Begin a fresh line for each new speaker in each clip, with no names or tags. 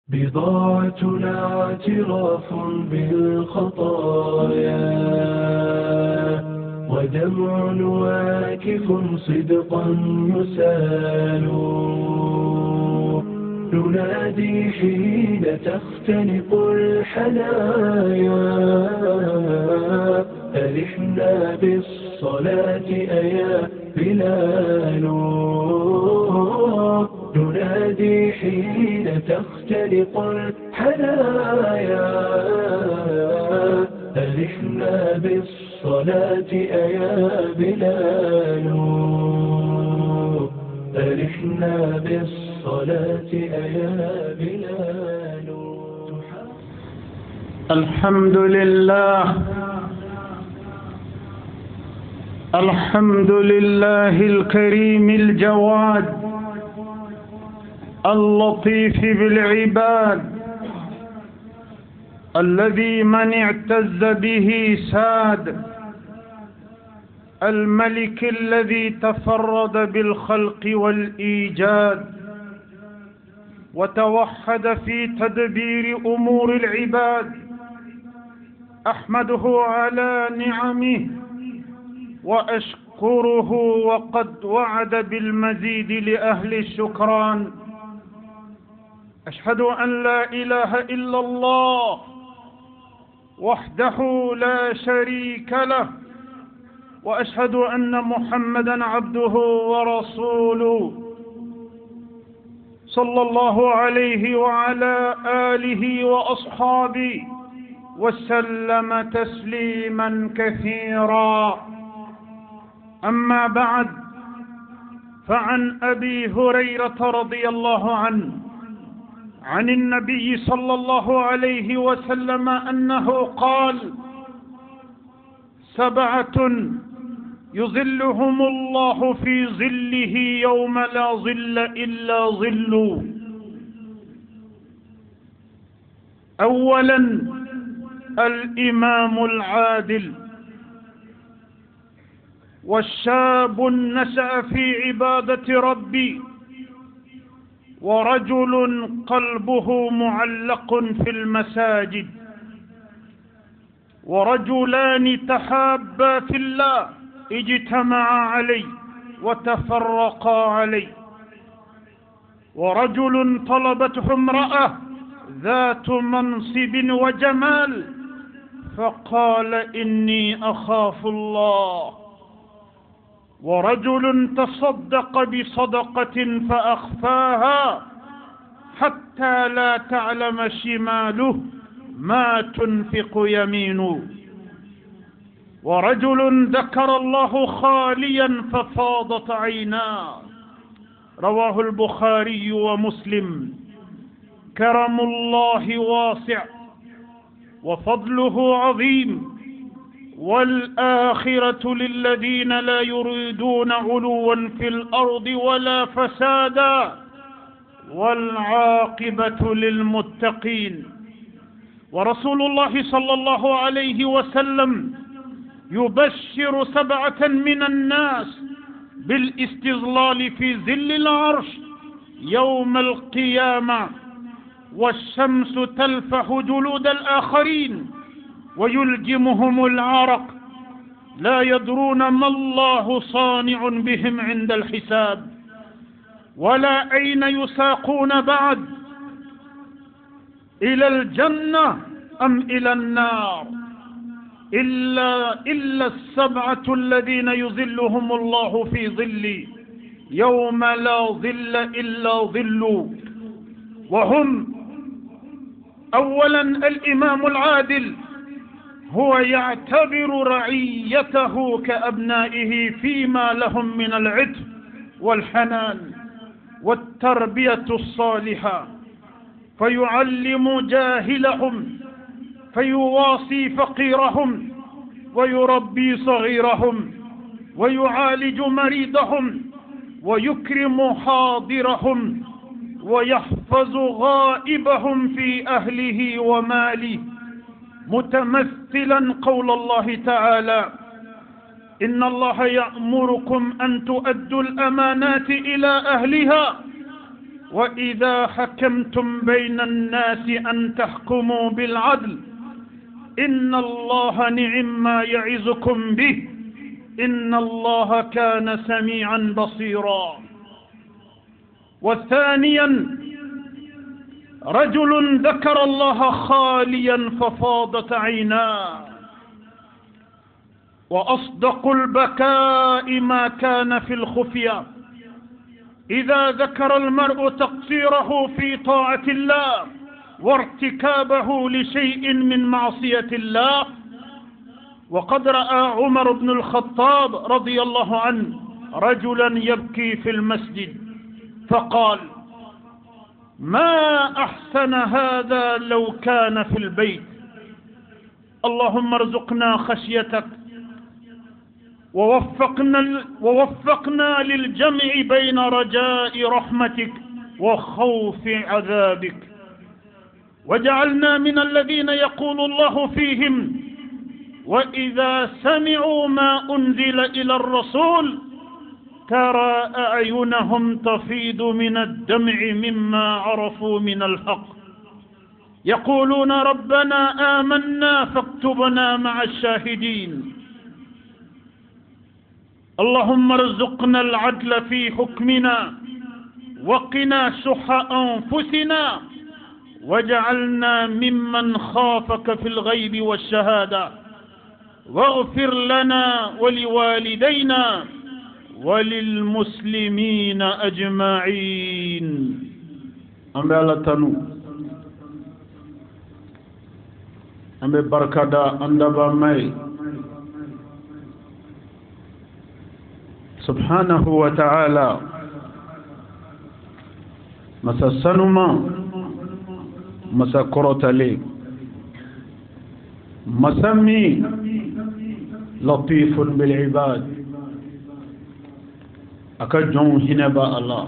بضاعتنا اعتراف بالخطايا ودمع واكف صدقا يسال ننادي حين تختنق الحنايا ألحنا بالصلاة أيا بلال ننادي حين تختنق الحنايا ألحنا بالصلاة أيا بلال ألحنا بالصلاة أيا بلال.
الحمد لله الكريم الجواد اللطيف بالعباد الذي من اعتز به ساد الملك الذي تفرد بالخلق والإيجاد وتوحد في تدبير أمور العباد. أحمده على نعمه وأشكره وقد وعد بالمزيد لأهل الشكران. أشهد أن لا إله إلا الله وحده لا شريك له وأشهد أن محمدًا عبده ورسوله صلى الله عليه وعلى آله وأصحابه وسلم تسليمًا كثيرًا. أما بعد، فعن أبي هريرة رضي الله عنه عن النبي صلى الله عليه وسلم أنه قال: 7 يظلهم الله في ظله يوم لا ظل إلا ظله. أولاً الإمام العادل، والشاب نشأ في عبادة ربي، ورجل قلبه معلق في المساجد، ورجلان تحابا في الله اجتمعا عليه وتفرقا عليه، ورجل طلبته امرأة ذات منصب وجمال فقال إني أخاف الله، ورجل تصدق بصدقة فأخفاها حتى لا تعلم شماله ما تنفق يمينه، ورجل ذكر الله خاليا ففاضت عيناه. رواه البخاري ومسلم. كرم الله واسع وفضله عظيم، والآخرة للذين لا يريدون علوا في الأرض ولا فسادا، والعاقبة للمتقين. ورسول الله صلى الله عليه وسلم يبشر 7 من الناس بالاستظلال في ظل العرش يوم القيامة، والشمس تلفح جلود الآخرين ويلجمهم العرق، لا يدرون ما الله صانع بهم عند الحساب ولا أين يساقون بعد، إلى الجنة أم إلى النار، إلا 7 الذين يظلهم الله في ظله يوم لا ظل إلا ظله. وهم: أولا الإمام العادل، هو يعتبر رعيته كأبنائه فيما لهم من العطف والحنان والتربية الصالحة، فيعلم جاهلهم، فيواصي فقيرهم، ويربي صغيرهم، ويعالج مريضهم، ويكرم حاضرهم، ويحفظ غائبهم في أهله وماله، متمثلا قول الله تعالى: إن الله يأمركم أن تؤدوا الأمانات إلى أهلها وإذا حكمتم بين الناس أن تحكموا بالعدل إن الله نعم ما يعظكم به إن الله كان سميعا بصيرا. وثانيا رجل ذكر الله خاليا ففاضت عيناه. وأصدق البكاء ما كان في الخفية. إذا ذكر المرء تقصيره في طاعة الله وارتكابه لشيء من معصية الله. وقد رأى عمر بن الخطاب رضي الله عنه رجلا يبكي في المسجد فقال: ما أحسن هذا لو كان في البيت. اللهم ارزقنا خشيتك ووفقنا للجمع بين رجاء رحمتك وخوف عذابك، وجعلنا من الذين يقول الله فيهم: وإذا سمعوا ما أنزل إلى الرسول ترى أعينهم تفيض من الدمع مما عرفوا من الحق يقولون ربنا آمنا فاكتبنا مع الشاهدين. اللهم ارزقنا العدل في حكمنا وقنا شح أنفسنا وجعلنا ممن خافك في الغيب والشهادة، واغفر لنا ولوالدينا وللمسلمين أجمعين. أمي الله تنو أمي بركة أندبا مي سبحانه وتعالى مسا سنما مسا كروت لي مسمي لطيف بالعباد أكجون هنبا الله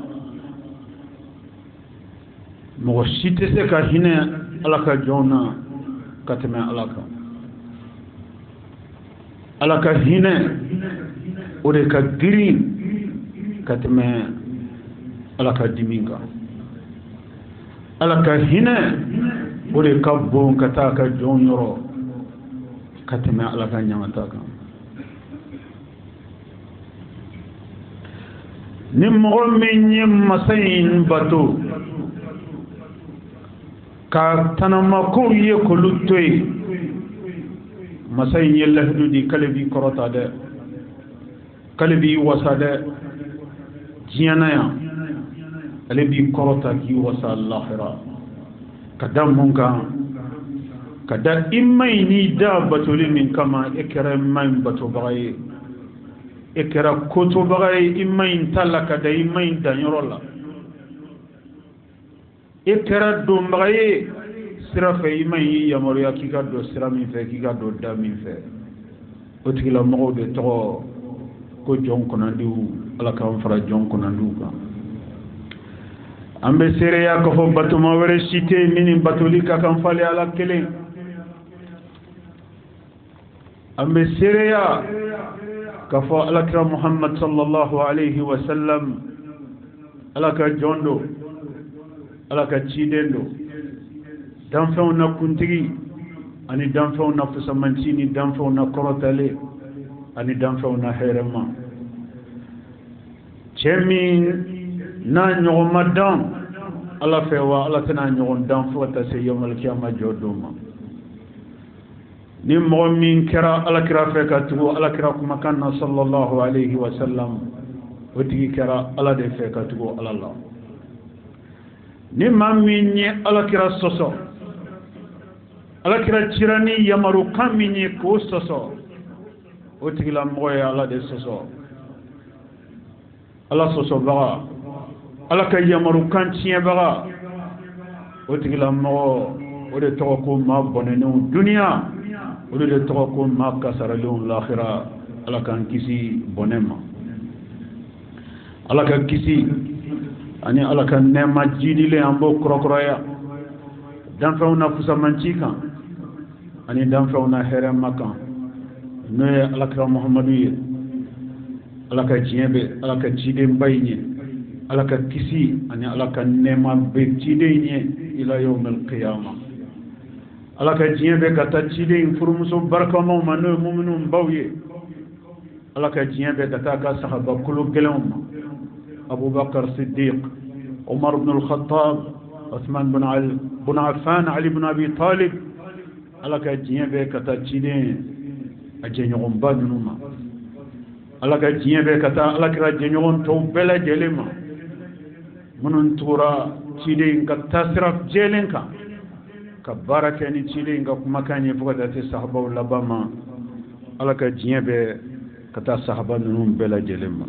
مغشيتسك هنا لك جونا كتما لك لك هنا ورك جرين كتما لك دمينغا لك هنا ورك بون كتاك جون يرو كتما لك نيامتاك نمغو من يمسين باتو كاتنمكو يكولوتوي مسين يلهدو دي كلبي كروتا ده كلبي وسا ده جيانايا كلبي كروتا كي وسا الاخرة كدام منكا كدا إميني دا باتولي من كما إكرم من باتو بغاي إكرا كتو بغاي إمين تلك دا إمين دانيرولا إكرا دوم بغاي سرا في إمين يموريا كيكا دو سرا من في كيكا دو دا من في وتكلا مغو دي تغو كو جون كناندو ألا كام فرا جون كناندو كا أمبي سيريا كفو باتو ماوري شيتي منين باتولي كام فالي على كلين أمبي سيريا كفو ألكرا محمد صلى الله عليه وسلم ألكا جوندو ألكا تشيدندو دانفونا كنتري أني دانفونا فسمانتيني دانفونا كروتالي أني دانفونا هيرما تشمي نا نيوما دان ألا فيوا ألا تنا نيوم دانفوتا سي يوم القيامة جودوما ni mɔgɔ min kɛra alakira fɛ ka tugu alakira kumakan na sallallahu alayhi wa sallam o tigi kɛra ala de fɛ ka tugu ala la ni maa min ye alakira sɔsɔ alakira cira ni yamarukan min ye k'o sɔsɔ o tigila mɔgɔ ye ala de sɔsɔ ala sɔsɔbaga ala ka yamarukan tiɲɛbaga o tigila mɔgɔ o de tɔgɔ ko maa bɔnɛnenw duniya ولد توكم ما كسر لهم الآخرة على كان كيسي بونما على كان كيسي أني على كان نعمة جدي لي أمبو كروكرايا دم فونا فوسا منشيكا أني دم فونا هرم مكان نوي على كان محمدية على كان جيبه على كان جدي مبيني ala ka kisi ani ala ka nema be ciden ye ila yawm al-qiyama ala ka diɲɛ bɛ ka taa ciden furumuso barikamaw ma n'o ye muminun baw ye ala ka diɲɛ bɛ ka taa ka sahaba kolo gɛlɛnw ma abubakar siddiq umar ibn al-khattab uthman bin affan ali ibn abi talib ala ka diɲɛ bɛ ka taa ciden a jɛɲɔgɔnba ninnu ma ala ka diɲɛ bɛ ka taa alakira jɛɲɔgɔn tɔw bɛɛ lajɛlen ma minnu tugura ciden ka taasira jɛlen kan ka baara kɛ ni ciden ka kumakan ye fo ka taa se sahabaw laban ma ala ka diɲɛ bɛ ka taa sahaba ninnu bɛɛ lajɛlen ma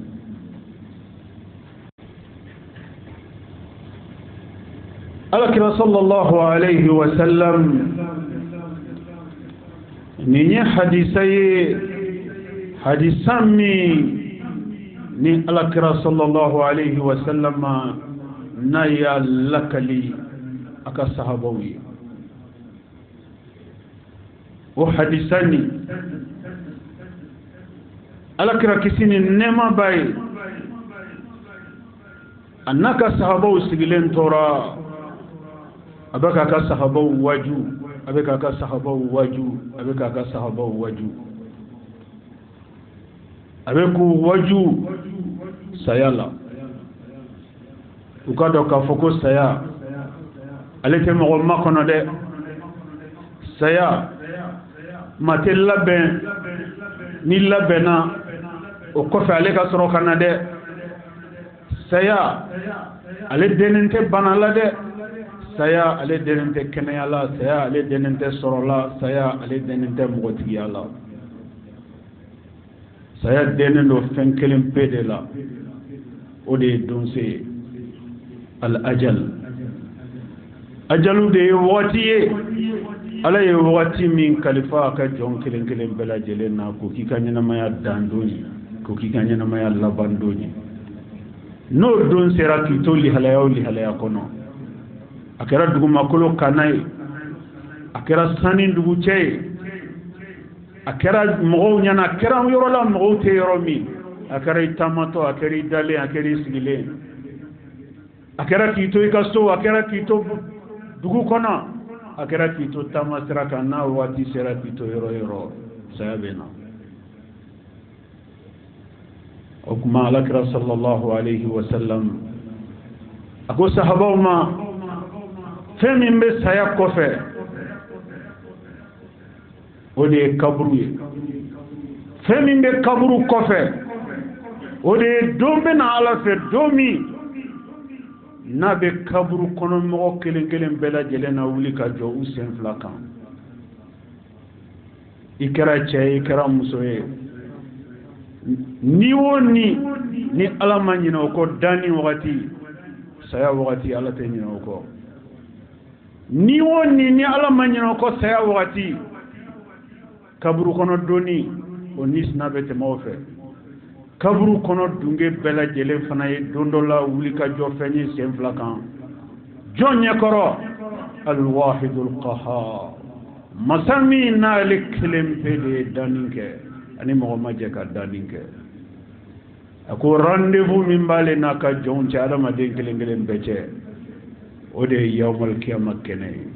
alakira sallallahu alayhi wa sallam nin ye hadisa ye hadisan min ni alakira sallallahu alayhi wa sallam n'a y'a lakali a ka sahabaw ye o hadisan ni alakira kisi ni nɛɛma b'a ye a n'a ka sahabaw sigilen tora a bɛ k'a ka sahabaw waju a bɛ k'a ka sahabaw waju a bɛ k'a ka sahabaw waju a bɛ k'u waju saya la u ka dɔn k'a fɔ ko saya ale tɛ mɔgɔ makɔnɔ dɛ saya ma tɛ labɛn ni labɛnna o kɔfɛ ale ka sɔrɔ ka na dɛ saya ale dennen tɛ bana la dɛ saya ale dennen tɛ kɛnɛya la saya ale dennen tɛ sɔrɔ la saya ale dennen tɛ mɔgɔtigiya la saya dennen don fɛn kelen pe de la o de ye donse al-ajal ajalu de ye wagati ye ala ye wagati min kalifa a ka jɔn kelen kelen bɛɛ lajɛlen na ko k'i ka ɲɛnamaya dan don ye ko k'i ka ɲɛnamaya laban don ye n'o don sera k'i to lihalaya o lihalaya kɔnɔ a kɛra dugumakolo kana ye a kɛra sanni dugu cɛ ye a kɛra mɔgɔw ɲɛna a kɛra yɔrɔ la mɔgɔw tɛ yɔrɔ min a kɛra i taamatɔ a kɛra i dalen a kɛra i sigilen a kɛra k'i to i ka so a kɛra k'i to dugu kɔnɔ a kɛra k'i to taama sira kan n'a waati sera k'i to yɔrɔ yɔrɔ saya bɛ na o kuma alakira sallallahu alayhi wa sallam a ko sahabaw ma fɛn min bɛ saya kɔfɛ o de ye kaburu ye fɛn min bɛ kaburu kɔfɛ o de ye don bɛ na ala fɛ don min n'a bɛ kaburu kɔnɔ mɔgɔ kelen kelen bɛɛ lajɛlen na wuli ka jɔ u sen fila kan i kɛra cɛ ye i kɛra muso ye ni o ni ala ma ɲinɛ o kɔ danni wagati saya wagati ala tɛ ɲinɛ o kɔ ni o ni ala ma ɲinɛ o kɔ saya wagati kaburu kɔnɔ donni o ni sina bɛ tɛmɛ o fɛ kaburu kɔnɔ dunge bɛɛ lajɛlen fana ye don dɔ la wuli ka jɔ fɛn ye sen fila kan jɔn ɲɛkɔrɔ al-wahidul qahhar masa min n'ale kelen pe de ye danni kɛ ani mɔgɔ ma jɛ ka danni kɛ a ko rendez-vous min b'ale n'a ka jɔnw cɛ adamaden kelen kelen bɛɛ cɛ o de ye yawmal kiyama kɛnɛ ye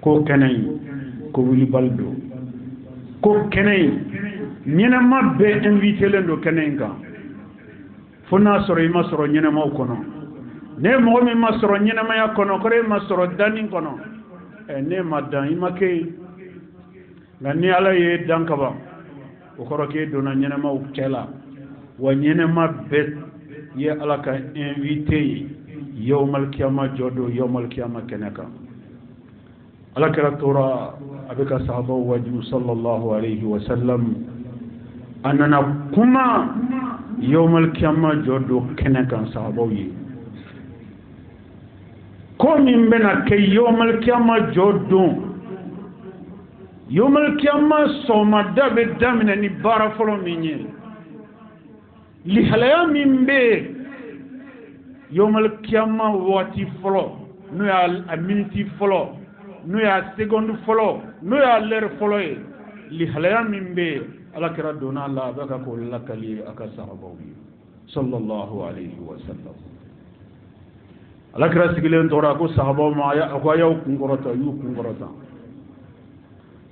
ko kɛnɛ in ko wulibali don ko kɛnɛ in ɲɛnɛma bɛɛ invitelen don kɛnɛ in kan fo n'a sɔrɔ i ma sɔrɔ ɲɛnɛmaw kɔnɔ ne mɔgɔ min ma sɔrɔ ɲɛnɛmaya kɔnɔ kɔrɔ e ma sɔrɔ danni kɔnɔ ne ma dan i ma kɛ yen nka ni ala ye dan kaban o kɔrɔ k'e donna ɲɛnɛmaw cɛ la wa ɲɛnɛma bɛɛ ye ala ka invité ye yawmal kiyama jɔ don yawmal kiyama kɛnɛ kan ala kɛra tora a bɛ ka sahabaw waju sallallahu alayhi wa sallam a nana kuma yawmal kiyama jɔ don kɛnɛ kan sahabaw ye ko min bɛna kɛ yawmal kiyama jɔ don yawmal kiyama sɔgɔmada bɛ daminɛ ni baara fɔlɔ min ye lihalaya min bɛ yawmal kiyama waati fɔlɔ n'o y'a miniti fɔlɔ n'o y'a seconde fɔlɔ n'o y'a l'heure fɔlɔ ye lihalaya min bɛ ala kɛra donna la a bɛ ka k'o lakali a ka sahabaw ye sallallahu alayhi wa sallam alakira sigilen tora ko sahaba ma ya ko ayaw kungorota yu kungorota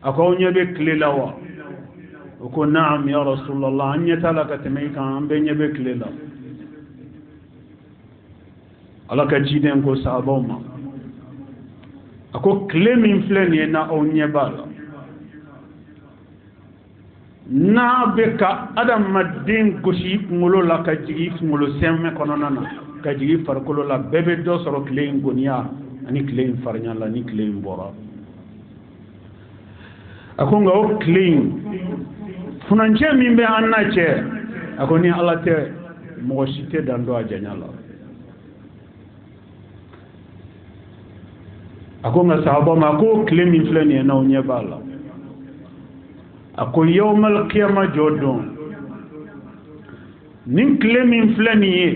akaw nyebe klilawa ko na'am ya rasulullah anyata laka temeka ambe nyebe klela alaka jiden ko sahaba ma ako klemin fleni na o nyebala na beka adam madin goshi ngolo la ka jigi ngolo semme kono nana ka jigi farkolo la bebe do soro klein gonia ani klein farnya la ni klein bora akonga o klein funanje mimbe annache akoni alate mo shite dando ajanyala akonga sahaba ma ko klein fleni na onye bala ako yawmal qiyama jodon nin klemin flaniye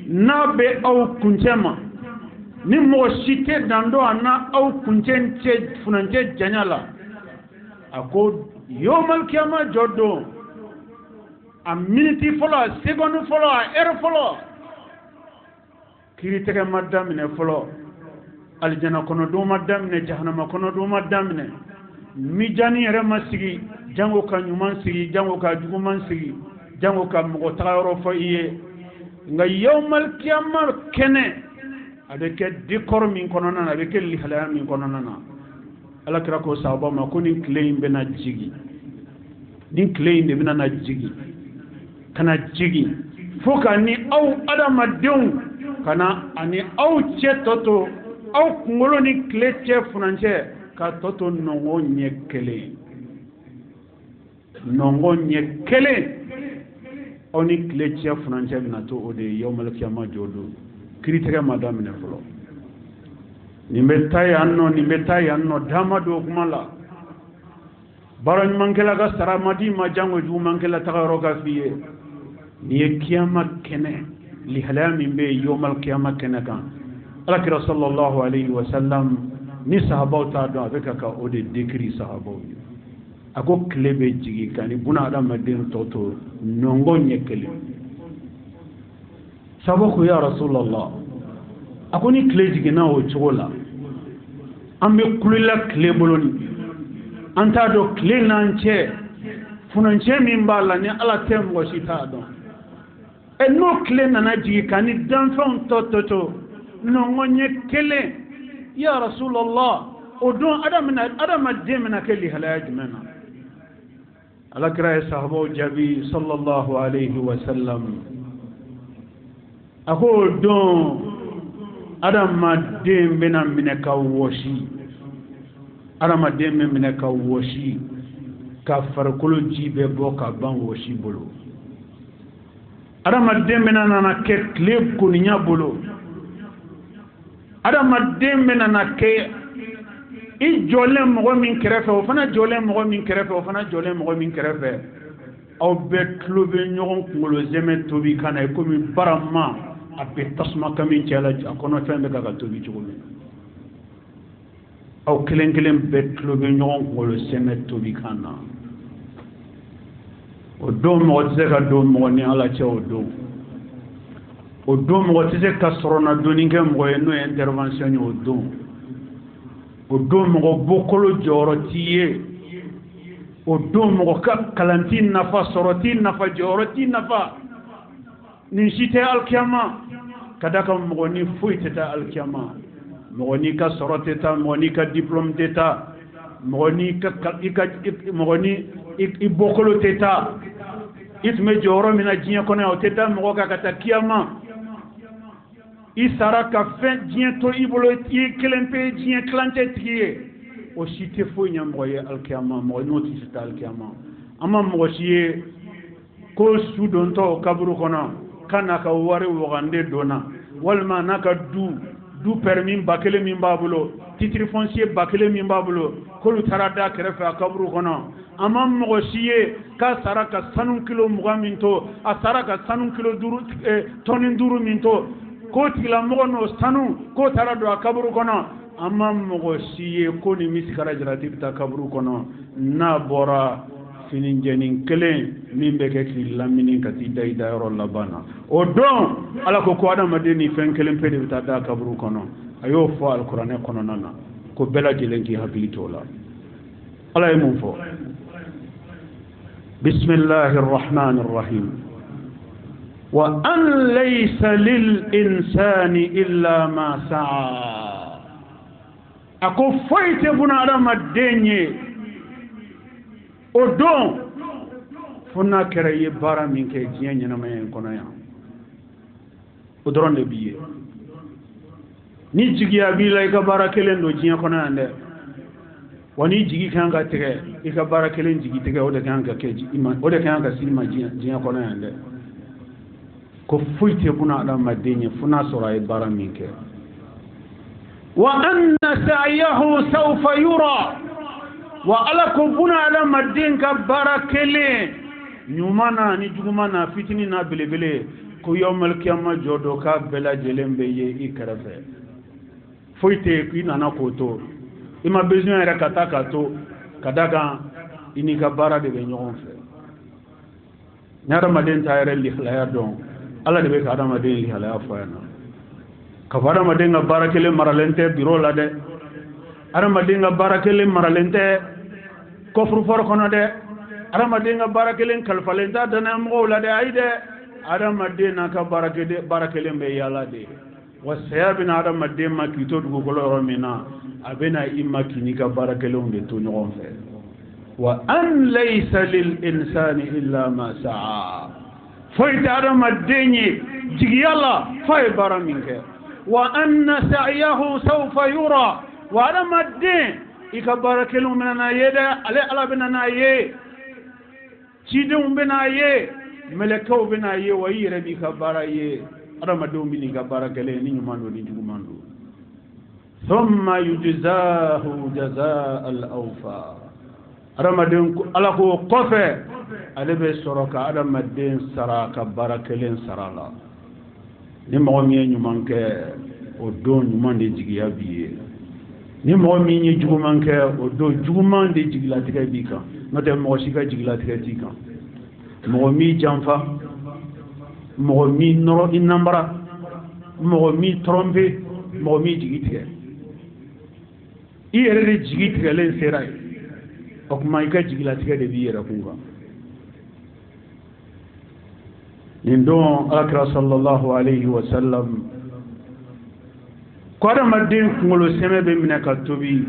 nabe au kunjema ni mo shite dando ana au kunjenche funanje janyala ako yawmal qiyama jodon a minute folo a seconde folo a heure folo kiri tege madamine folo aljana kono do madamine jahannama kono do madamine mijani yɛrɛ ma sigi jango ka ɲuman sigi jango ka juguman sigi jango ka mɔgɔ taga yɔrɔ fɔ i ye nka yawmal kiyama kɛnɛ a bɛ kɛ décor min kɔnɔna na a bɛ kɛ lihalaya min kɔnɔna na alakira ko sahaba ma ko nin tile in bɛna jigi nin tile in de bɛna na jigi kana jigi fo ka ni aw adamadenw kana ani aw cɛ tɔ to aw kunkolo ni tile cɛ furancɛ ka toto nongo nyekele oni kletia funanje na to ode yawmal qiyama jodo kritega madame ne folo nimbe tay anno dama do kumala baron mankela ga saramadi ma jango ju mankela tagaro ga fiye ni qiyama kene li halami be yawmal qiyama kene kan alakira sallallahu alayhi wa sallam ni sahabaw ta do avec ka o de décrit sahabaw ako klebe jigi kani buna adam madin toto nongo nyekele sabako ya rasulullah ako ni kle jigi na o chola ambe kulila kle boloni anta do kle nanche funanche mimbala ni ala tembo shita do e no kle na jigi kani danfon toto nongo nyekele ya rasulullah odon adam ademna kelli halaj mena alakra ya sahabo jabi sallallahu alayhi wa sallam ako don adam adem bena minaka woshi adam adem minaka woshi ka farkolo jibe boka ban woshi bolo adam adem bena na ke kleb kuninya bolo adama dembena na ke i jole mogo min kerefe o fana jole mogo min kerefe o fana jole mogo min kerefe aw be klobe nyogon kungolo zeme tobi kana ko mi barama abe tasma kamin chala akono fembe ga tobi jugo aw kelen be klobe nyogon kungolo zeme tobi kana o do mo zega do mo ni ala che o do mo tise ka sorona doninge mo no intervention o do mo bokolo joro tiye o do mo ka kalantin nafa soroti nafa joro ti nafa ni shite alkiyama kadaka mo ni fuite ta alkiyama mo ni ka sorote ta mo ni ka diplôme d'état mo ni ka mo ni i bokolo teta itme joro mina jinya kona o teta mo ka kata kiyama isara ka fen dien to ibolo ti kelempe dien klante tiye o shite fo nyamboye alkiyama mo noti sita alkiyama ama mo shiye ko sudon to kaburu kono kana ka wari wogande dona walma naka du permis bakele min babulo titre foncier bakele min babulo ko lu tarada kerefa kaburu kono ama mo shiye ka saraka sanun kilo mugaminto asaraka sanun kilo duru tonin duru minto ko tigla mo no sanu ko tarado kaburu kono amma mo shiye ko ni misikara jarati ta kaburu kono na bora finin jenin kelen min be ke ki lamini ka ti dai da ro labana o don ala ko ko adama de ni fen kelen pede ta da kabru kono ayo fo alquran kono nana ko bela jelen ki habilito la ala mu fo bismillahir rahmanir rahim wa an laysa lil insani illa ma sa'a ako foyte buna adama denye o don fonna kere ye bara min ke jiya nyana mayen kono ya o doron de biye ni jigiya bi la ka bara kelen do jiya kono ande wani jigi kan ga tege ka bara kelen jigi tege o de kan ga ke ima o de kan ga silma jiya kono ande ko fuite buna adama denye funa sura ye bara min ke wa anna sa'yahu sawfa yura wa ala ko buna ala madin ka barakele nyumana ni jugumana fitini na belebele ko yawmal qiyamah jodo ka bela jelembe ye ikarafe foite ku nana ko to ima besoin era kataka to kadaga ini ka bara de be nyon fe nyara maden tayre li khlaya don ala de be ka adama de li khlaya fa na ka fara maden ga barakele maralente biro la de arama dinga barakele maralente kofru for kono de arama dinga barakele kalfalenta dana mo la de aide arama dinga ka barakele be yala de wasayabina arama dinga kito dugo kolo romina abena imma kinika barakele unde to nyon fe wa an laysa lil insani illa ma sa'a foyta arama dinga jigiyala fay baraminke wa anna sa'yahu sawfa yura وأنا مدين إكبر كلام مننا يدا على الله بننا يه تيدم بنا يه ملكه بنا يه ويره بكبر يه أنا مدوم بني كبر كلام نيمانو نيجومانو ثم يجزاه جزاء الأوفى أنا مدين على هو قفة على بسرعة أنا مدين سرا كبر كلام سرا لا نمومي نيمانك ودون نيمان ديجيا بيه ni mo mi ni juguman ke o do juguman de jigla tika bi kan no te mo shi ka jigla tika ti kan mo mi jamfa mo mi noro inambara mo mi trompe mo mi jigite i ere de jigite len serai o kuma ka jigla tika de bi era kunga indon akra sallallahu alayhi wa sallam kwada madin kungolo seme be mina ka tobi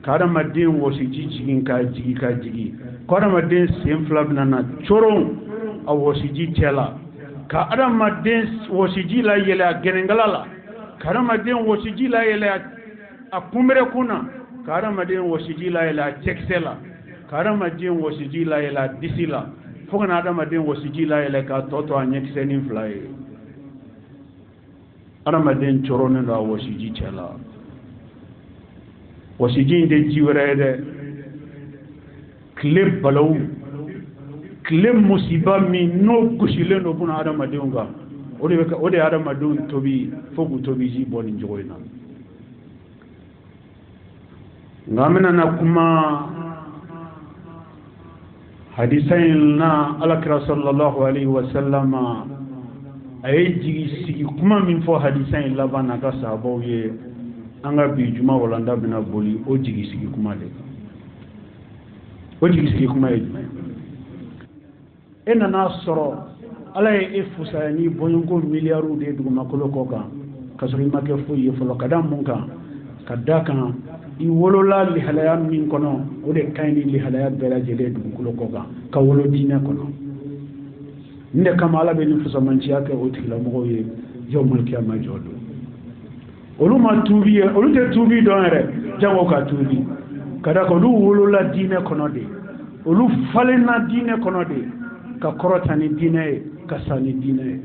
kada madin wosi jijigin ka jigi kwada madin semflab nana choron a wosi ji tela ka adam madin wosi ji la yela genengalala kada madin wosi ji la yela a kumere kuna kada madin wosi ji la yela cheksela kada madin wosi ji la yela disila fogana adam madin wosi ji la yela ka toto anyeksenin fly aramaden chorone da wasiji chela wasiji de jiwrede kleb balaw kleb musiba mi no kushile no buna aramaden ga ode aramaden tobi fogu tobi ji boni joyna ngamena na kuma hadisain na alakra sallallahu alaihi wasallama ay jigi sigi kuma min fo hadisan labana ka sahabo ye anga bi juma wala ndabina boli o jigi sigi kuma de o jigi sigi kuma ye ena na soro ala e fusa ni bongo miliaru de duguma kolo koka kasuri make fo ye fo kadam munka kadaka i wolola li halaya min kono o de kayni li halaya bela jele dugu kolo koka ka wolo dina kono nde kama ala be ni fusamanci yake o tikila mo ye yawmul qiyamah jodo olu ma tubi olu te tubi don re jango ka tubi kada ko lu wolola dine kono de olu falena dine kono de ka korotani dine ka sani dine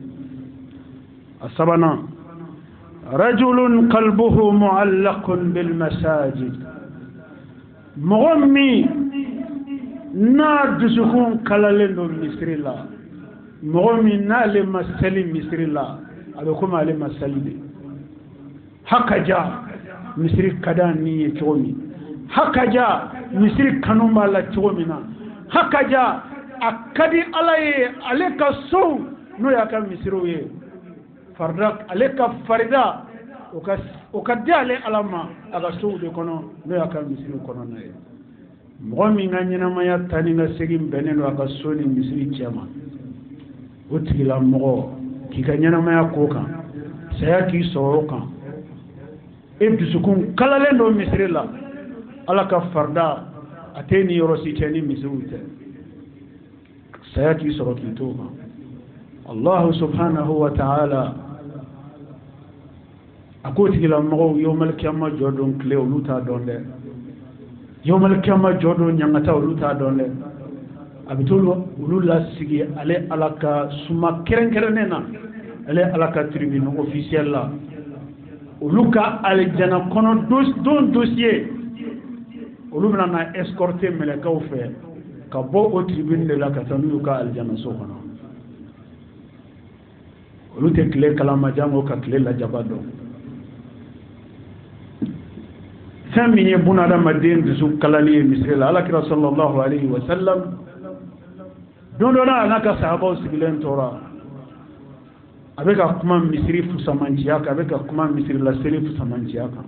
asabana rajulun qalbuhu mu'allaqun bil masajid mu'ammi na dusukun kalalendo misrila mu'ammi na le masali misrila abe kuma le masali de hakaja misri kada ni chomi hakaja misri kanuma la chomina hakaja akadi alaye aleka so no yaka misiro ye farda aleka farida okadale alama aga so de kono no yaka misiro kono na ye mo mi nganyina maya tani nga segim beneno aga so ni misiri chama otila mo ki ganyina maya koka saya ki soroka e dusukun kalale no misiri la alaka farda ateni yorosi tani misirute sayaki soroki toba Allah subhanahu wa ta'ala akoti gila mo yawmal qiyamah jodon kle uluta donde yawmal qiyamah jodon nyangata uluta donde abitulu ulula sigi ale alaka suma kerenkerenena ale alaka tribune officielle la uluka aljana kono don dossier ulumna na escorter melekaw fe ka bo o tribune de la katanu ka aljana so kono ulute kle kalama jango ka kle la jabado samine bunada madin du kalali misrila alakira sallallahu alayhi wa sallam dondona anaka sahaba sigilen tora abeka kuma misri fusamanjiyaka abeka kuma misri la seri fusamanjiyaka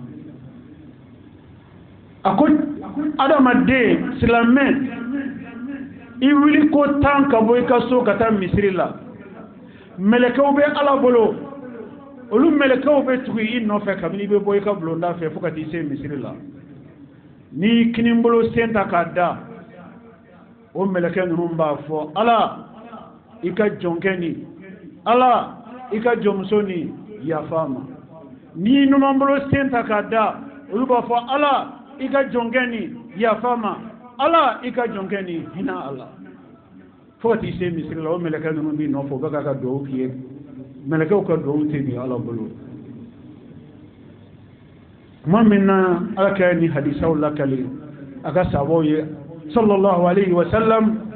akon adamade silamen iwili ko tanka boy ka so kata misri la melekaw be ala bolo olu melekaw be tugi inno fe kabini be boy ka blonda fe fukati se misri la ni kinimbolo senta kada o meleke numba fo ala ika jonkeni ala ika jomsoni ya fama ni numambolo senta kada olu ba fo ala ika jonkeni ya fama ala ika jonkeni hina ala foti se misri la o meleke numbi no fo baka ka do kiye meleke ko do te ni ala bolo mamina akani hadisa wala kali aka saboye sallallahu alayhi wa sallam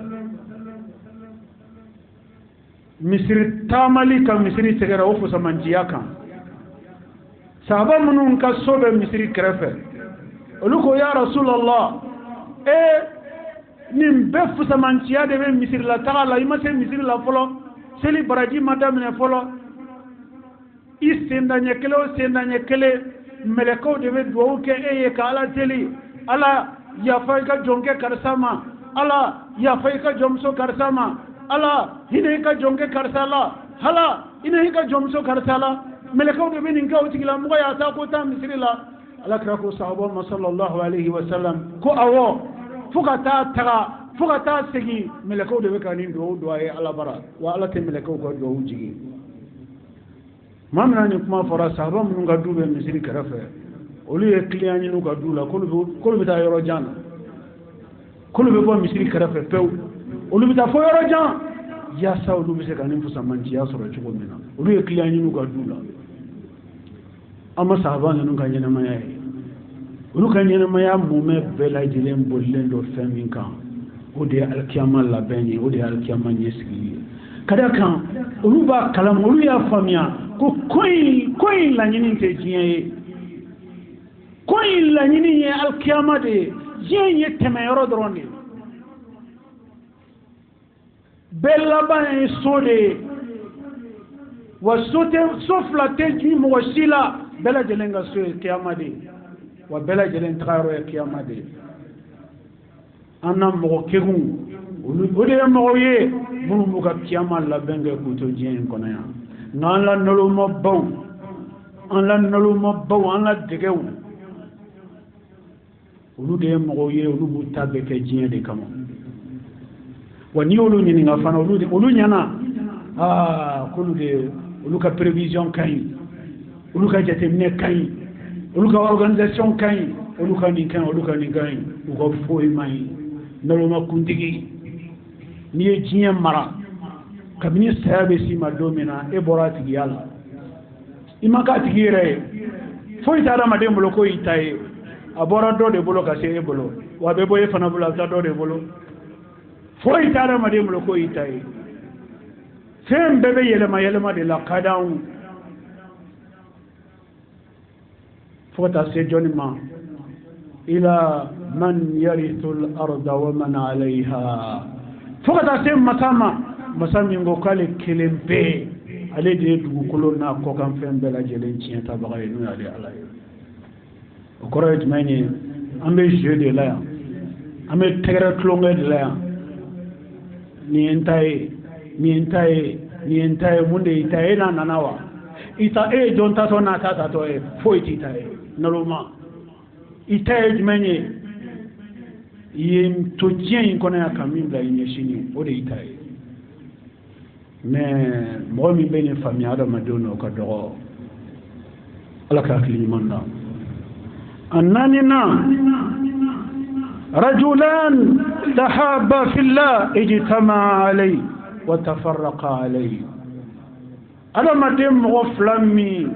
misri tamali ka misri tegara ofu samanjiyaka sahaba munun ka sobe misri krefe oluko ya rasulullah nim befu samanjiya de be misri la taala imase misri la folo seli baraji madame ne folo isenda nyekele meleko de be do ke ka ala teli ala ya faika jonge karsama ala ya faika jomso karsama ala hineka jonge karsala hala ineka jomso karsala meleko de benin ka utigila mo ya ta ko ta misri la ala kra ko sahaba sallallahu alayhi wa sallam ko awo fukata segi meleko de be kanin do ay ala bara wa ala te meleko ko do jigi mamna ni kuma fora sahaba mun ga dube misri karafe olu ye client ni ga dula ko be ta yoro jana ko be bo misri karafe pew olu be ta fo yoro jan ya sa olu be se kanin fu samanti ya soro chugo mina olu ye client ni ga dula amma sahaba ni ga nyana maya olu kan nyana maya mume bela dilen bollen do femin kan o de alkiyama la benyi o de alkiyama nyesigi kada kan olu ba kalam olu ya famia ko koy la nyini te jiye koy la nyini ye alkiyama de jiye temero dronde bella ban sode wa sote sofla te ji mo wasila bela jelenga so kiyama de wa bela jelen traro ya kiyama de anam mo kegun olu de mo ye munu mo ka kiyama la benga ko to jiye kono ya nan la nolu mo baw an la degew olu de mo ye olu bu tabe ke jiye de kama wani olu ni nga fana olu nyana kulu de olu ka prévision kai olu ka jetemine kai olu ka organisation kai olu ka ni kai u ko foi mai nolu ma kundigi ni e jiye mara kabini sahabe si madomina e borati yalla imaka tigire foi tara madem bolo ko itaye abora do de bolo ka se e bolo wa be boye fana bolo ta do de bolo foi tara madem bolo ko itaye sem bebe yelema de la qadaun fota se jonima ila من يرث الأرض ومن عليها فقط أسيم مسامي نقول كلم بي عليه دي كلنا كوكام فين بلا جلين تين تبغى ينوي عليه على وكرهت مني أمي جدي لا أمي تغير كلونغ لا nientai munde itae na nanawa itae jonta to na tata to e foi itae naluma itae jmenye yim to tien kona ya kamibla yenyeshini ode itae mais mo mi bene famille ada madono ko do ala ka kli manna annanina رجلان تحابا في الله اجتمعا عليه وتفرقا عليه أنا ما دم غفلمي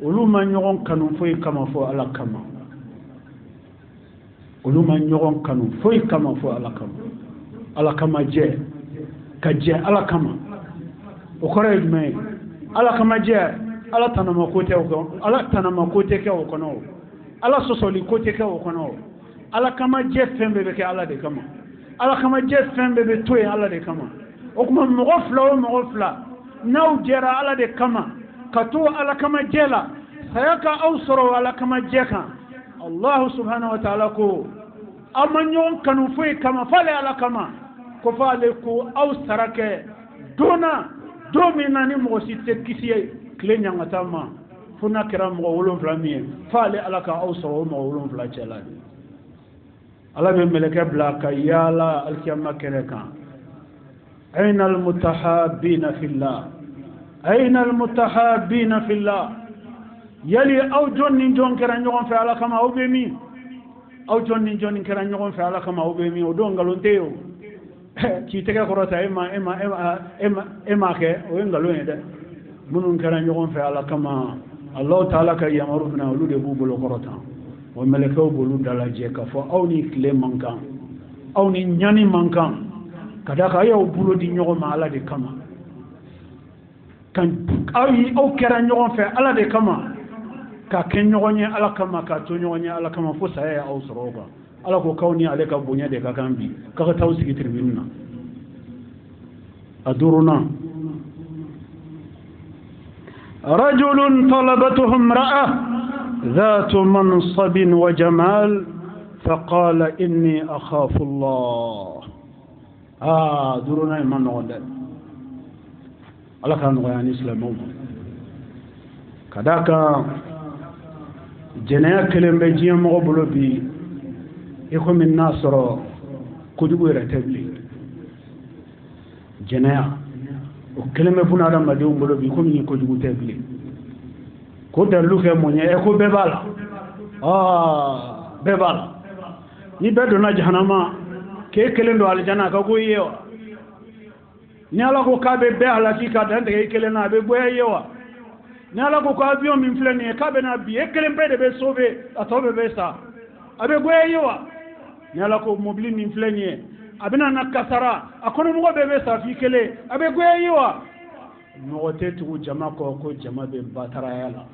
ولما نيرون كانوا فوي كما فو على كما ولما نيرون كانوا فوي كما فو على كما جاء كجاء على كما وخرج مي على كما جاء على تنما كوتي على تنما كوتي كوكونو على سوسولي كوتي كوكونو ala kama je fembe be ke ala de kama ala kama je fembe be toy ala de kama o kuma mogofla naw jera ala de kama katu ala kama jela sayaka awsoro ala kama jeka allah subhanahu wa ta'ala ko amanyon kanu foy kama fale ala kama ko fale ko awsarake dona domina ni mo sitte kisiye klenya ngatama funa kira mo wolon flamie fale ala ka awsoro mo wolon fla chela الله بملك بلاك يالا الكيما كركا أين المتحابين في الله أين المتحابين في الله يلي أو جون جون كران يغون في على كما أو بمي أو جون جون كران يغون في على كما أو بمي ودون قالون تيو كي تكا كروتا إما كي وين قالون يدا منون كران يغون في على كما الله تعالى كي يمرفنا ولود يبوب لقروتا وملكوا بولو دالاجي كفو أوني كلي منكان أوني نياني منكان كذا كايا بولو دي نيوغو ما على دي كما كان أو كرا نيوغو في على دي كما كاكين نيوغو ني على كما كاتو نيوغو ني على كما فوسا هيا أو سروغا على كو كوني عليك بونيا دي كاكامبي كاكا تاوسي تربيننا أدورنا رجل طلبته امرأة ذات منصب وجمال فقال إني أخاف الله دورنا من نقول الله كان غيان إسلامه كذاك جنايا كلام بيجي مقبول بي يكون من ناصر كدوة رتبلي جنايا وكلام يفون هذا ما ديوم بلو بي يكون من كدوة تبلي ko dalu ke mo nye ko bebala bebala ni bedo na jahannama ke kelendo aljana ka go yewa ni ala ko ka be ala ki ka dande ke kelena be boye yewa ni ala ko ka avion min fleni ka be na bi e kelen be de be sauver atobe be sa abe boye yewa ni ala ko mobili min fleni abina na kasara akono mo be be sa fi kele abe boye yewa mo tetu jama ko jama be batara yala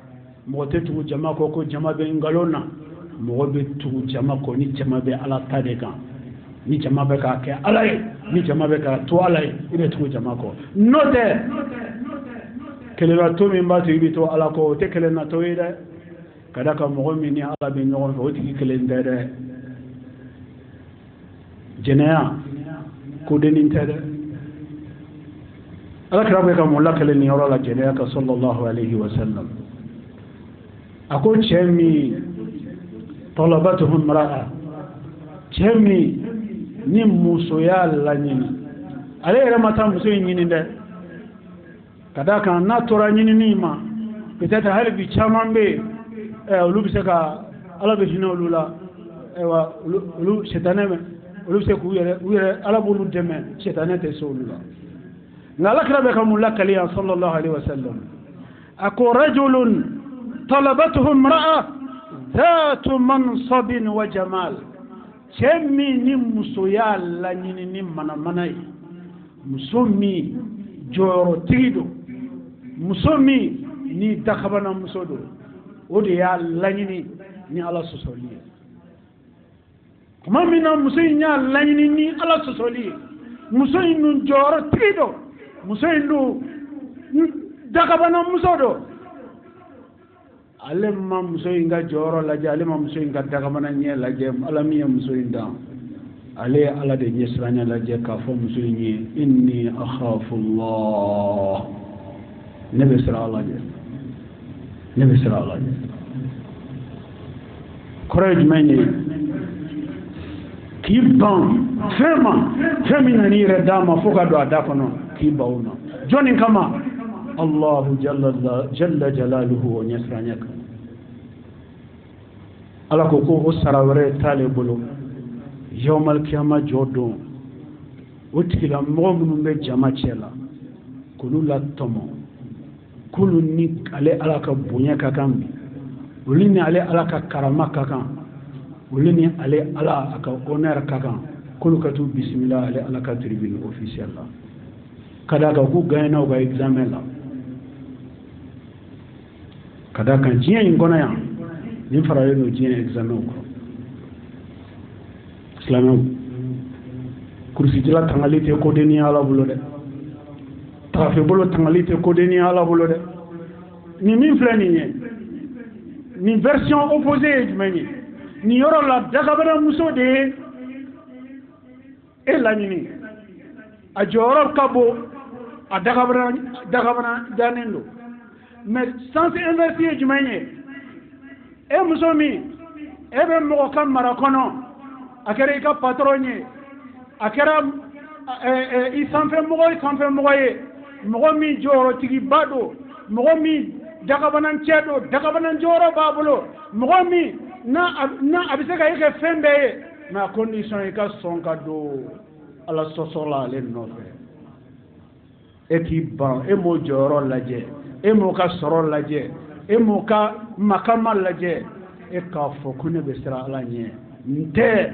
mote tu jama ko jama be ngalona mo be tu jama ko ni jama be ala tade kan ni jama be ka ke alay ni jama be ka to alay ibe tu jama ko note kele la to min ba to ibe to ala ko te kele na to ide kada ka mo mi ni ala be nyon ko ti kele ndere jenea ko denin tade ala kra be ka mo la kele ni ora la jenea ka sallallahu alayhi wa sallam أقول شمي طلبته امرأة شمي نمو سيال لنيني عليه لما تمسو ينيني ده كذا كان ناتورا ينيني نيما بتاتا هل بيشامان بي ولو بسكا ala be jina lula ewa lu shetane lu se ku yere ala bulu deme shetane te so lula ngala kala be kamul lakali sallallahu alaihi wasallam ako rajulun talabatuhu imra'a ذات منصب وجمال شمي نمسويا لا نيني منا مناي مسومي جورو تيدو مسومي ني تخبنا مسودو ودي يا لا نيني ني على سوسولي kuma mina muso nya laɲini ni ala sɔsɔli muso nu jɔyɔrɔ tigi do muso nu dakabana muso do ale ma muso in ka jɔyɔrɔ lajɛ ale ma muso in ka dakabana ɲɛ lajɛ ala min ye muso in dan ale ye ala de ɲɛ siranya lajɛ k'a fɔ muso in ye inni akhafu Allah ne bɛ siran ala ɲɛ ne bɛ siran ala ɲɛ kɔrɔ ye jumɛn ye k'i ban fɛn ma fɛn min nan'i yɛrɛ d'a ma fo ka don a da kɔnɔ k'i ban o ma jɔnni kama Allahu jalla jalaluhu o ɲɛ siranya kan ala ko o sara wɛrɛ t'ale bolo yawmal kiyama jɔ don o tigila mɔgɔ minnu bɛ jama cɛ la k'olu la tɔmɔ k'olu ni ale ala ka bonya ka kan bi olu ni ale ala ka karama ka kan olu ni ale ala ka honneur ka kan k'olu ka t'u bisimila ale ala ka tribune officielle la ka d'a kan k'u gagné u ka examen la ka d'a kan diɲɛ in kɔnɔ yan nin faralen don diɲɛ examen kɔrɔ silamɛw kurusidila tangali tɛ kodenni ala bolo dɛ tagafe bolo tangali tɛ kodenni ala bolo dɛ nin min filɛ nin ye nin version opposée ye jumɛn ye nin yɔrɔ la dagabana muso de ye e laɲini a jɔyɔrɔ ka bon a dagabana dannen don mais sens inverse ye jumɛn ye e muso min e bɛ mɔgɔ ka mara kɔnɔ a kɛra i ka patron ye a kɛra i sanfɛmɔgɔ ye mɔgɔ min jɔyɔrɔtigiba don mɔgɔ min dagabanancɛ don dagabana jɔyɔrɔ b'a bolo mɔgɔ min na a bɛ se ka e kɛ fɛn bɛɛ ye mais a condition i ka sɔn ka don ala sɔsɔ la ale nɔfɛ e k'i ban e m'o jɔyɔrɔ lajɛ e m'o ka sɔrɔ lajɛ e m'o ka makama lajɛ e k'a fɔ ko ne bɛ siran ala ɲɛ n tɛ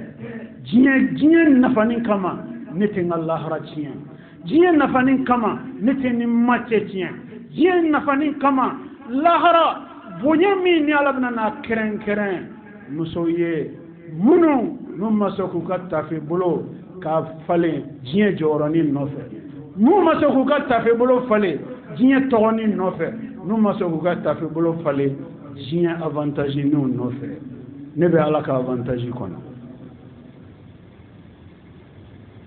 diɲɛ nafanin kama ne tɛ n ka lahara tiɲɛ diɲɛ nafanin kama ne tɛ ni macɛ tiɲɛ diɲɛ nafanin kama lahara bonya min ni ala bɛna n'a kɛrɛnkɛrɛn musow ye minnu n'u ma se k'u ka tafe bolo ka falen diɲɛ jɔyɔrɔnin nɔfɛ n'u ma se k'u ka tafe bolo falen diɲɛ tɔgɔnin nɔfɛ n'u ma se k'u ka tafe bolo falen diɲɛ avantage n'u nɔfɛ ne bɛ ala ka avantage kɔnɔ.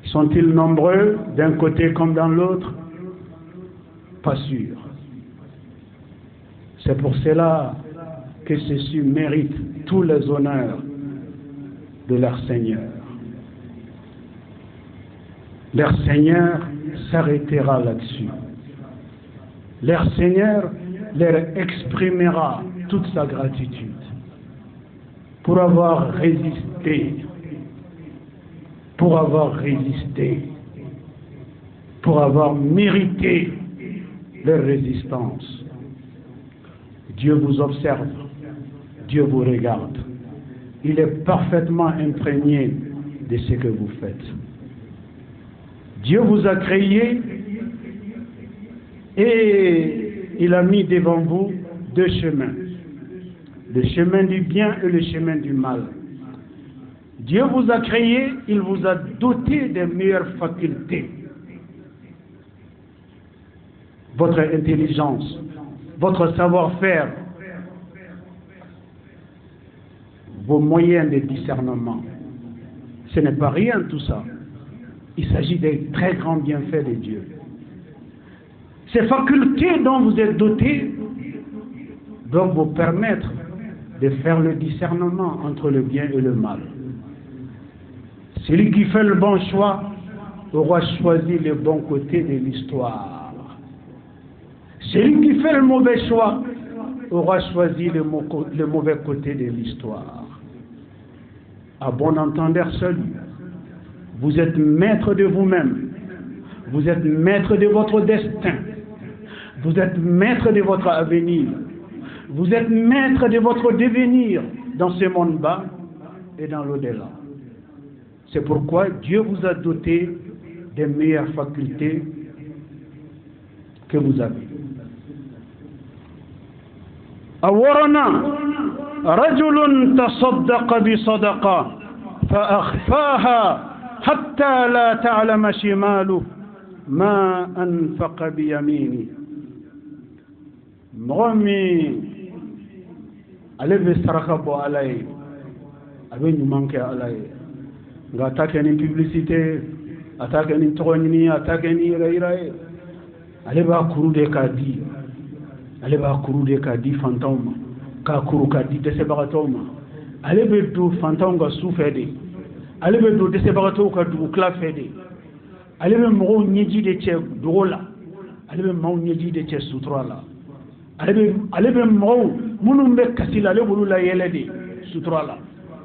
Sont-ils nombreux d'un côté comme dans l'autre? Pas sûr. C'est pour cela que ceux-ci méritent tous les honneurs de leur Seigneur. Leur Seigneur s'arrêtera là-dessus. Leur Seigneur leur exprimera toute sa gratitude pour avoir résisté, pour avoir mérité leur résistance. Dieu vous observe, Dieu vous regarde. Il est parfaitement imprégné de ce que vous faites. Dieu vous a créé et il a mis devant vous deux chemins, le chemin du bien et le chemin du mal. Dieu vous a créé, il vous a doté des meilleures facultés. Votre intelligence, votre savoir-faire, vos moyens de discernement. Ce n'est pas rien tout ça. Il s'agit des très grands bienfaits de Dieu. Ces facultés dont vous êtes dotés doivent vous permettre de faire le discernement entre le bien et le mal. Celui qui fait le bon choix aura choisi le bon côté de l'histoire. Celui qui fait le mauvais choix aura choisi le mauvais côté de l'histoire. À bon entendeur seul, vous êtes maître de vous-même. Vous êtes maître de votre destin. Vous êtes maître de votre avenir. Vous êtes maître de votre devenir dans ce monde bas et dans l'au-delà. C'est pourquoi Dieu vous a doté des meilleures facultés que vous avez. أورنا رجل تصدق بصدقة
فأخفاها حتى لا تعلم شماله ما أنفق بيمينه. مغمي ale be saraka bɔ ala ye a be ɲuman kɛ ala ye nka a ta kɛ ni publicité a ta kɛ ni tɔgɔ ɲini a ta kɛ ni yɛrɛ yira ye ale b'a kuru de k'a di ale b'a kuru de k'a di fantanw ma k'a kuru k'a di dɛsɛbagatɔw ma ale be don fantanw ka su fɛ de ale be don dɛsɛbagatɔw ka dugukila fɛ de ale be mɔgɔw ɲɛji de cɛ dogo la ale be maaw ɲɛji de cɛ sutura la ale be mɔgɔw minnu bɛ kasi la ale b'olu la yɛlɛ de sutura la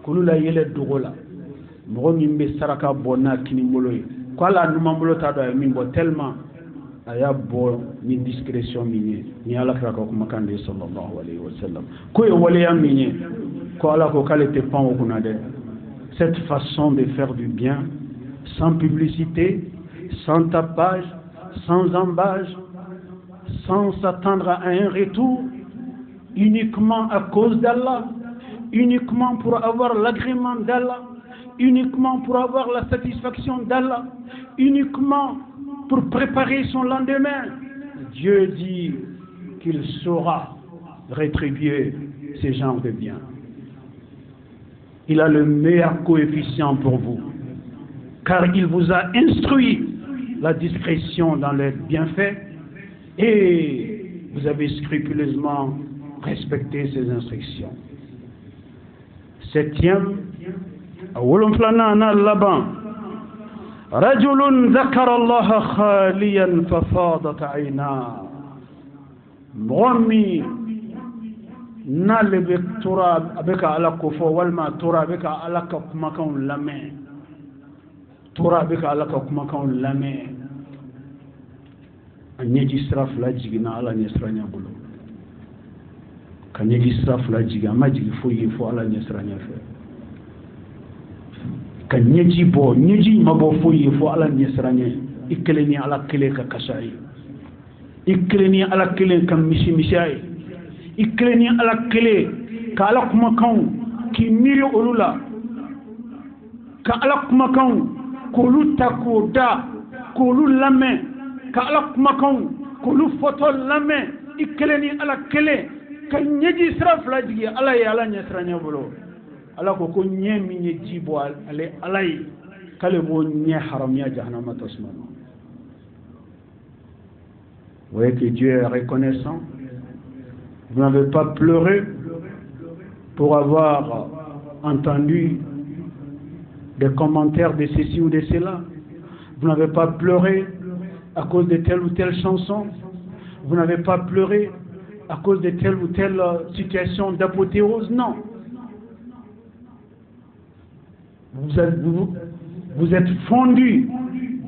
k'olu la yɛlɛ dogo la mɔgɔ min bɛ saraka bɔ n'a kinibolo ye ko hali a numanbolo t'a dɔn a ye min bɔ tellement a y'a bɔ ni discrétion min ye ni Alakira ka kumakan de ye sallallahu alayhi wa sallam ko ye waleya min ye ko Ala ko k'ale tɛ pan o kunna dɛ. Cette façon de faire du bien sans publicité, sans tapage, sans embâche, sans s'attendre à un retour, uniquement à cause d'Allah, uniquement pour avoir l'agrément d'Allah, uniquement pour avoir la satisfaction d'Allah, uniquement pour préparer son lendemain. Dieu dit qu'il saura rétribuer ces genres de biens. Il a le meilleur coefficient pour vous, car il vous a instruit la discrétion dans les bienfaits et vous avez scrupuleusement respecté ses instructions. Septième, أول فلان اللبان رجل ذكر الله خاليا ففاضت عيناه مغمي نال بتراب بك على كفو والما تراب بك على كمكان لمن تراب بك على كمكان لمن أن يجي سرف لا جينا على نسرانيا بلو كان يجي سرف لا جينا ما جي فو على نسرانيا فيه ka nyeji bo nyeji mabo foyi fo ala nyesranye ikeleni ala kele ka kasai ikeleni ala kele ka mishai ikeleni ala kele ka ala kuma kan ki miri olula ka ala kuma kan ko lu takoda ko lu lame ka ala kuma kan ko lu foto lame ikeleni ala kele ka nyeji sra flaji ala ya ala nyesranye bolo ala ko ko nye mi nye jibo ale alay kale mo nye haramia jahannama tasmana. Vous voyez que Dieu est reconnaissant. Vous n'avez pas pleuré pour avoir entendu des commentaires de ceci ou de cela. Vous n'avez pas pleuré à cause de telle ou telle chanson. Vous n'avez pas pleuré à cause de telle ou telle situation d'apothéose. Non. Vous êtes fondu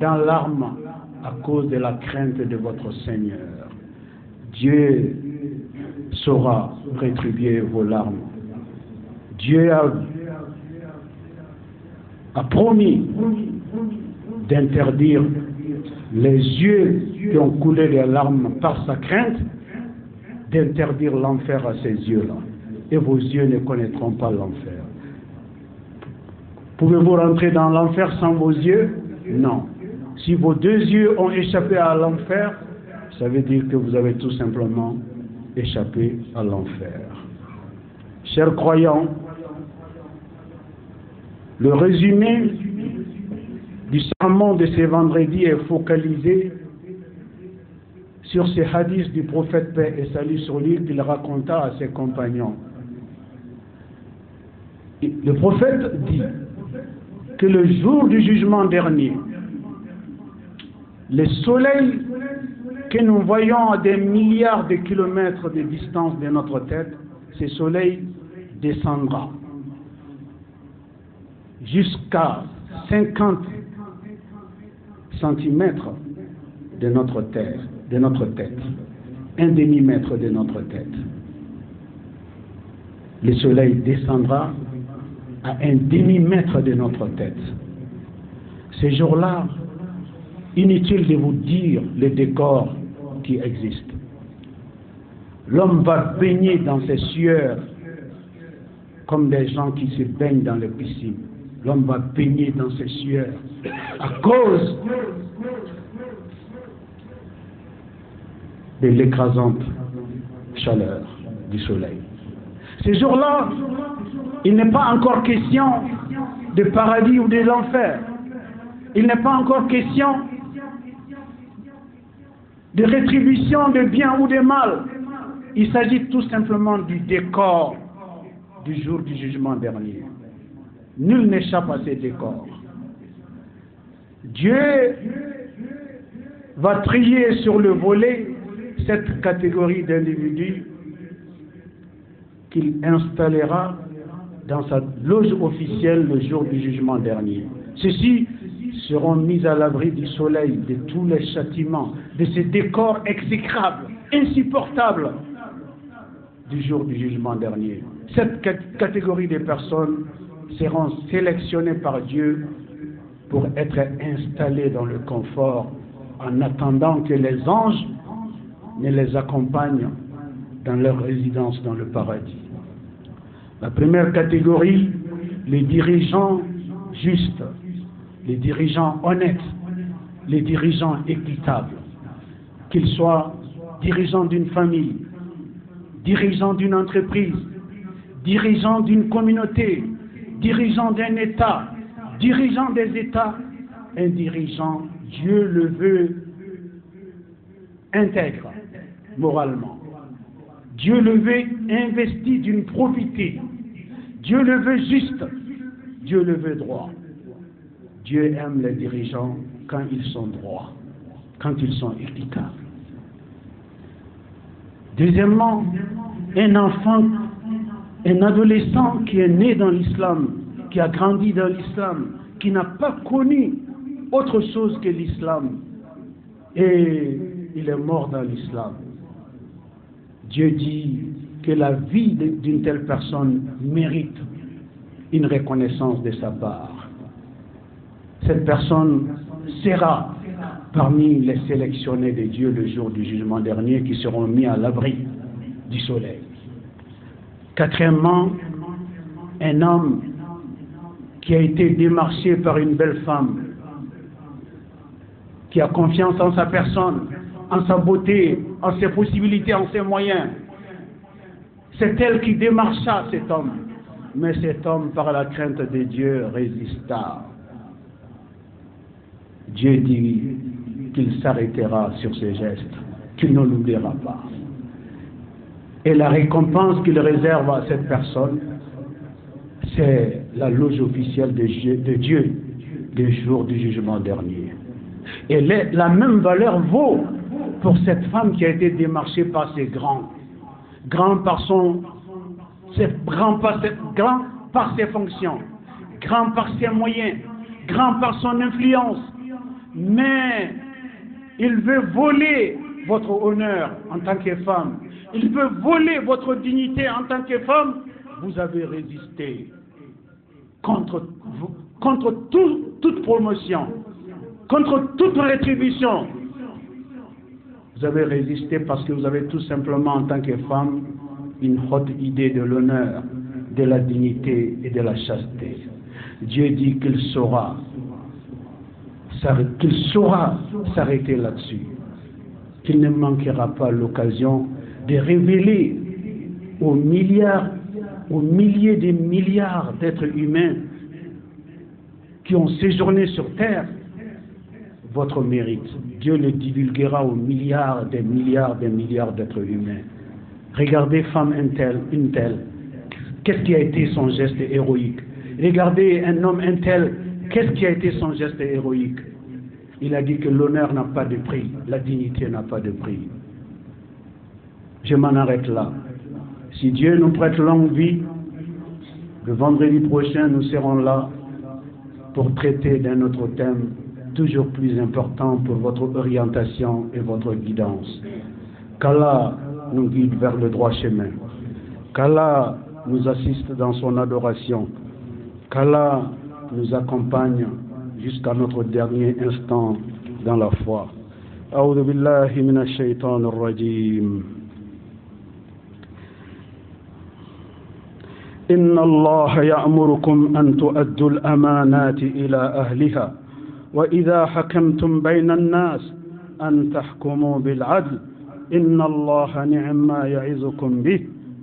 dans larmes à cause de la crainte de votre Seigneur. Dieu saura rétribuer vos larmes. Dieu a promis d'interdire les yeux qui ont coulé des larmes par sa crainte, d'interdire l'enfer à ces yeux-là. Et vos yeux ne connaîtront pas l'enfer. Pouvez-vous rentrer dans l'enfer sans vos yeux? Non. Si vos deux yeux ont échappé à l'enfer, ça veut dire que vous avez tout simplement échappé à l'enfer. Chers croyants, le résumé du sermon de ce vendredi est focalisé sur ces hadiths du prophète paix et salut sur lui qu'il raconta à ses compagnons. Le prophète dit que le jour du jugement dernier, le soleil que nous voyons à des milliards de kilomètres de distance de notre tête, ce soleil descendra jusqu'à 50 centimètres de notre terre, de notre tête, un demi-mètre de notre tête. Le soleil descendra à un demi-mètre de notre tête. Ces jours-là, inutile de vous dire le décor qui existe. L'homme va baigner dans ses sueurs comme des gens qui se baignent dans les piscines. l'homme va baigner dans ses sueurs à cause de l'écrasante chaleur du soleil. Ces jours-là, il n'est pas encore question de paradis ou de l'enfer. Il n'est pas encore question de rétribution de bien ou de mal. Il s'agit tout simplement du décor du jour du jugement dernier. Nul n'échappe à ces décors. Dieu va trier sur le volet cette catégorie d'individus qu'il installera dans sa loge officielle le jour du jugement dernier. Ceux-ci seront mis à l'abri du soleil, de tous les châtiments, de ces décors exécrables, insupportables du jour du jugement dernier. Cette catégorie de personnes seront sélectionnées par Dieu pour être installées dans le confort en attendant que les anges ne les accompagnent dans leur résidence dans le paradis. La première catégorie, les dirigeants justes, les dirigeants honnêtes, les dirigeants équitables, qu'ils soient dirigeants d'une famille, dirigeants d'une entreprise, dirigeants d'une communauté, dirigeants d'un État, dirigeants des États, un dirigeant, Dieu le veut, intègre moralement. Dieu le veut investi d'une probité. Dieu le veut juste. Dieu le veut droit. Dieu aime les dirigeants quand ils sont droits, quand ils sont équitables. Deuxièmement, un enfant, un adolescent qui est né dans l'islam, qui a grandi dans l'islam, qui n'a pas connu autre chose que l'islam, et il est mort dans l'islam. Dieu dit que la vie d'une telle personne mérite une reconnaissance de sa part. Cette personne sera parmi les sélectionnés de Dieu le jour du jugement dernier qui seront mis à l'abri du soleil. Quatrièmement, un homme qui a été démarché par une belle femme, qui a confiance en sa personne, en sa beauté, en ses possibilités, en ses moyens. C'est elle qui démarcha cet homme. Mais cet homme, par la crainte de Dieu, résista. Dieu dit qu'il s'arrêtera sur ses gestes, qu'il ne l'oubliera pas. Et la récompense qu'il réserve à cette personne, c'est la loge officielle de Dieu, le jour du jugement dernier. Et la même valeur vaut pour cette femme qui a été démarchée par ses grands par ses fonctions, grand par ses moyens, grand par son influence. Mais il veut voler votre honneur en tant que femme. Il veut voler votre dignité en tant que femme. Vous avez résisté contre toute promotion, contre toute rétribution. Vous avez résisté parce que vous avez tout simplement, en tant que femme, une haute idée de l'honneur, de la dignité et de la chasteté. Dieu dit qu'il saura s'arrêter là-dessus, qu'il ne manquera pas l'occasion de révéler aux milliers de milliards d'êtres humains qui ont séjourné sur terre votre mérite. Dieu le divulguera aux milliards d'êtres humains. Regardez femme une telle, qu'est-ce qui a été son geste héroïque? Regardez un homme un tel, qu'est-ce qui a été son geste héroïque? Il a dit que l'honneur n'a pas de prix, la dignité n'a pas de prix. Je m'en arrête là. Si Dieu nous prête longue vie, le vendredi prochain, nous serons là pour traiter d'un autre thème toujours plus important pour votre orientation et votre guidance. Qu'Allah nous guide vers le droit chemin. Qu'Allah nous assiste dans son adoration. Qu'Allah nous accompagne jusqu'à notre dernier instant dans la foi. A'udhu billahi minash shaitanir rajim. إن الله يأمركم أن تؤدوا الأمانات إلى أهلها وإذا حكمتم بين الناس أن تحكموا بالعدل إن الله نعم ما يعظكم به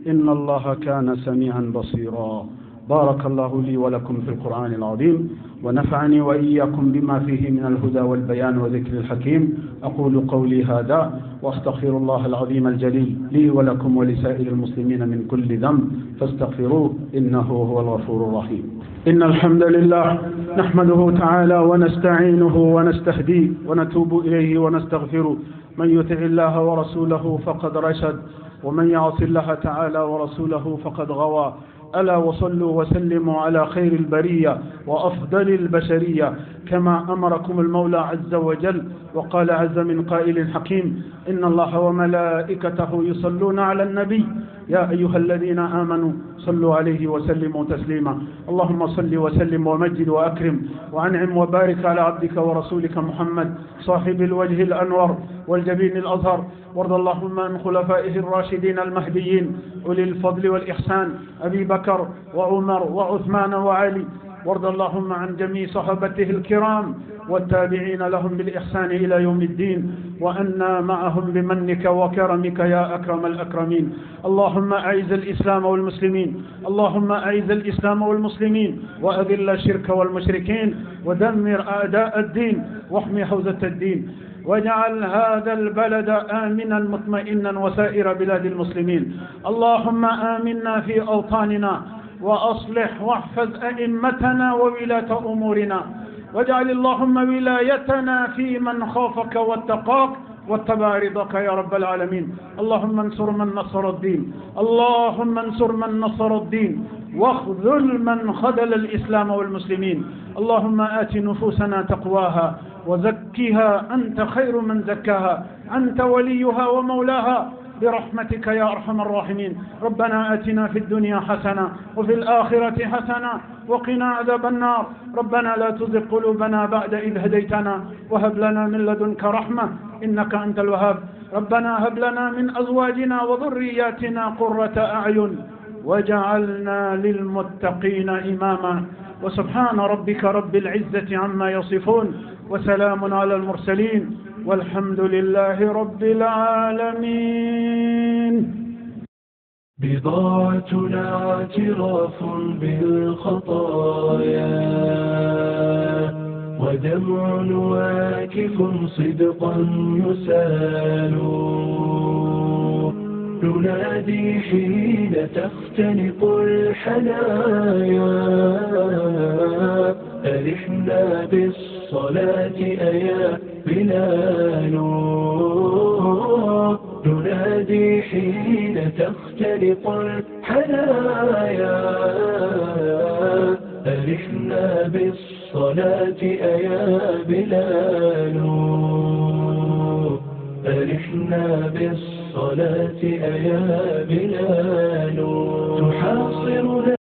إن الله كان سميعا بصيرا. بارك الله لي ولكم في القرآن العظيم ونفعني وإياكم بما فيه من الهدى والبيان وذكر الحكيم. أقول قولي هذا وأستغفر الله العظيم الجليل لي ولكم ولسائر المسلمين من كل ذنب فاستغفروه إنه هو الغفور الرحيم. إن الحمد لله نحمده تعالى ونستعينه ونستهديه ونتوب إليه ونستغفره. من يطع الله ورسوله فقد رشد ومن يعص الله تعالى ورسوله فقد غوى. ألا وصلوا وسلموا على خير البرية وأفضل البشرية كما أمركم المولى عز وجل وقال عز من قائل حكيم إن الله وملائكته يصلون على النبي يا أيها الذين آمنوا صلوا عليه وسلموا تسليما. اللهم صل وسلم ومجد وأكرم وأنعم وبارك على عبدك ورسولك محمد صاحب الوجه الأنور والجبين الأزهر. وارض اللهم عن خلفائه الراشدين المهديين أولي الفضل والإحسان أبي بكر وعمر وعثمان وعلي. وارض اللهم عن جميع صحابته الكرام والتابعين لهم بالإحسان إلى يوم الدين وأنا معهم بمنك وكرمك يا أكرم الأكرمين. اللهم أعز الإسلام والمسلمين اللهم أعز الإسلام والمسلمين وأذل الشرك والمشركين ودمر أعداء الدين واحمي حوزة الدين واجعل هذا البلد آمنا مطمئنا وسائر بلاد المسلمين. اللهم آمنا في أوطاننا وأصلح واحفظ أئمتنا وولاة أمورنا واجعل اللهم ولايتنا في من خافك واتقاك واتبع رضاك يا رب العالمين. اللهم انصر من نصر الدين اللهم انصر من نصر الدين واخذل من خذل الإسلام والمسلمين. اللهم آت نفوسنا تقواها وزكها أنت خير من زكاها أنت وليها ومولاها برحمتك يا أرحم الراحمين. ربنا آتنا في الدنيا حسنة وفي الآخرة حسنة وقنا عذاب النار. ربنا لا تزغ قلوبنا بعد إذ هديتنا وهب لنا من لدنك رحمة إنك أنت الوهاب. ربنا هب لنا من أزواجنا وذرياتنا قرة أعين وجعلنا للمتقين إماما. وسبحان ربك رب العزة عما يصفون وسلام على المرسلين والحمد لله رب العالمين.
بضاعتنا اعتراف بالخطايا ودمع واكف صدقا يسال ننادي حين تختنق الحنايا ألحنا بالصلاة أيا بلال ننادي حين تختنق الحنايا ألحنا بالصلاة أيا بلال ألحنا بالصلاة أيا بلال تحاصرنا